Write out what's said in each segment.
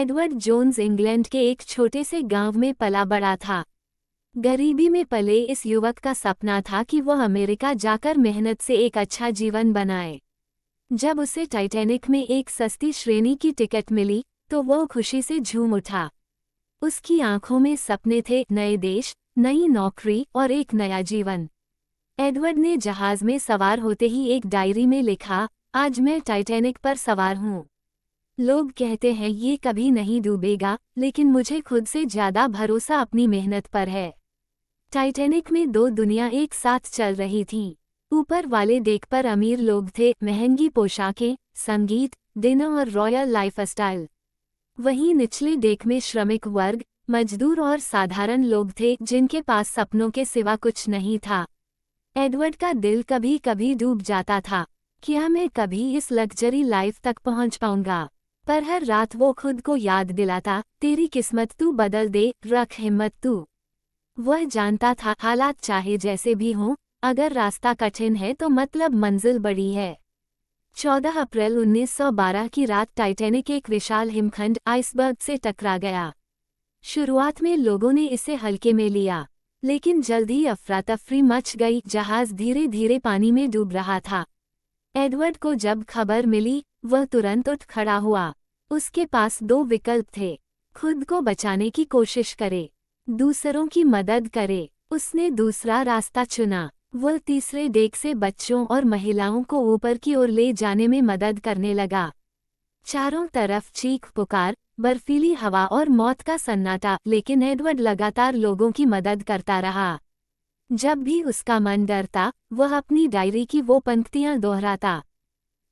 Edward Jones England के एक छोटे से गांव में पला बड़ा था। गरीबी में पले इस युवक का सपना था कि वह अमेरिका जाकर मेहनत से एक अच्छा जीवन बनाए। जब उसे टाइटैनिक में एक सस्ती श्रेणी की टिकट मिली तो वह खुशी से झूम उठा। उसकी आंखों में सपने थे, नए देश, नई नौकरी और एक नया जीवन। एडवर्ड ने जहाज में सवार होते ही एक डायरी में लिखा, आज मैं टाइटैनिक पर सवार हूँ। लोग कहते हैं ये कभी नहीं डूबेगा, लेकिन मुझे खुद से ज्यादा भरोसा अपनी मेहनत पर है। टाइटैनिक में दो दुनिया एक साथ चल रही थीं। ऊपर वाले डेक पर अमीर लोग थे, महंगी पोशाकें, संगीत, डिनर और रॉयल लाइफस्टाइल। वहीं निचले डेक में श्रमिक वर्ग, मजदूर और साधारण लोग थे जिनके पास सपनों के सिवा कुछ नहीं था। एडवर्ड का दिल कभी कभी डूब जाता था, क्या मैं कभी इस लग्जरी लाइफ तक पहुंच पाऊंगा? पर हर रात वो खुद को याद दिलाता, तेरी किस्मत तू बदल दे, रख हिम्मत तू। वह जानता था हालात चाहे जैसे भी हों, अगर रास्ता कठिन है तो मतलब मंजिल बड़ी है। 14 अप्रैल 1912 की रात टाइटैनिक एक विशाल हिमखंड आइसबर्ग से टकरा गया। शुरुआत में लोगों ने इसे हल्के में लिया, लेकिन जल्द ही अफरा तफरी मच गई। जहाज धीरे धीरे पानी में डूब रहा था। एडवर्ड को जब खबर मिली वह तुरंत उठ खड़ा हुआ। उसके पास दो विकल्प थे, खुद को बचाने की कोशिश करे, दूसरों की मदद करे। उसने दूसरा रास्ता चुना। वह तीसरे डेक से बच्चों और महिलाओं को ऊपर की ओर ले जाने में मदद करने लगा। चारों तरफ चीख पुकार, बर्फीली हवा और मौत का सन्नाटा, लेकिन एडवर्ड लगातार लोगों की मदद करता रहा। जब भी उसका मन डरता, वह अपनी डायरी की वो पंक्तियां दोहराता,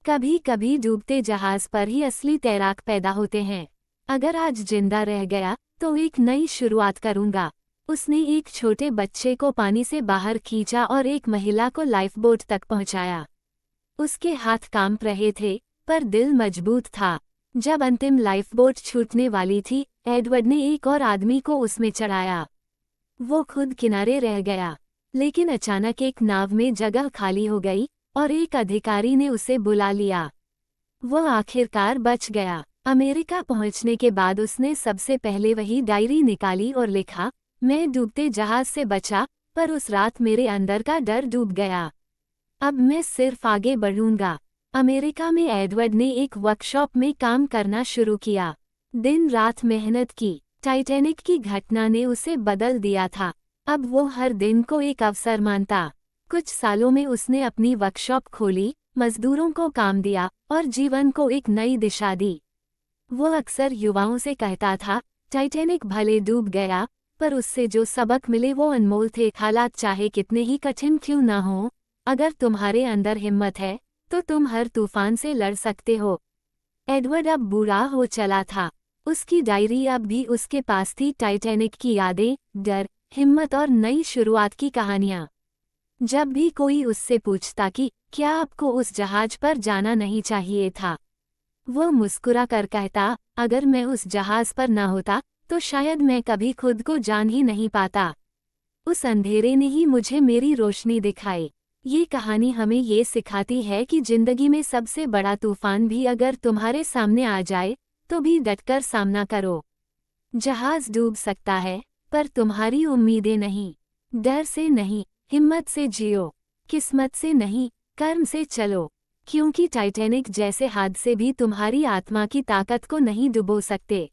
कभी कभी डूबते जहाज पर ही असली तैराक पैदा होते हैं। अगर आज जिंदा रह गया तो एक नई शुरुआत करूंगा। उसने एक छोटे बच्चे को पानी से बाहर खींचा और एक महिला को लाइफबोट तक पहुंचाया। उसके हाथ कांप रहे थे, पर दिल मजबूत था। जब अंतिम लाइफबोट छूटने वाली थी, एडवर्ड ने एक और आदमी को उसमें चढ़ाया। वो खुद किनारे रह गया, लेकिन अचानक एक नाव में जगह खाली हो गई और एक अधिकारी ने उसे बुला लिया। वह आखिरकार बच गया। अमेरिका पहुंचने के बाद उसने सबसे पहले वही डायरी निकाली और लिखा, मैं डूबते जहाज से बचा, पर उस रात मेरे अंदर का डर डूब गया। अब मैं सिर्फ आगे बढ़ूंगा। अमेरिका में एडवर्ड ने एक वर्कशॉप में काम करना शुरू किया। दिन रात मेहनत की। टाइटैनिक की घटना ने उसे बदल दिया था। अब वो हर दिन को एक अवसर मानता। कुछ सालों में उसने अपनी वर्कशॉप खोली, मजदूरों को काम दिया और जीवन को एक नई दिशा दी। वो अक्सर युवाओं से कहता था, टाइटैनिक भले डूब गया, पर उससे जो सबक मिले वो अनमोल थे। हालात चाहे कितने ही कठिन क्यों ना हो, अगर तुम्हारे अंदर हिम्मत है तो तुम हर तूफान से लड़ सकते हो। एडवर्ड अब बूढ़ा हो चला था। उसकी डायरी अब भी उसके पास थी, टाइटैनिक की यादें, डर, हिम्मत और नई शुरुआत की कहानियां। जब भी कोई उससे पूछता कि क्या आपको उस जहाज पर जाना नहीं चाहिए था, वो मुस्कुरा कर कहता, अगर मैं उस जहाज पर न होता तो शायद मैं कभी खुद को जान ही नहीं पाता। उस अंधेरे ने ही मुझे मेरी रोशनी दिखाई। ये कहानी हमें ये सिखाती है कि जिंदगी में सबसे बड़ा तूफान भी अगर तुम्हारे सामने आ जाए तो भी डटकर सामना करो। जहाज डूब सकता है, पर तुम्हारी उम्मीदें नहीं। डर से नहीं, हिम्मत से जियो। किस्मत से नहीं, कर्म से चलो। क्योंकि टाइटैनिक जैसे हादसे भी तुम्हारी आत्मा की ताकत को नहीं डुबो सकते।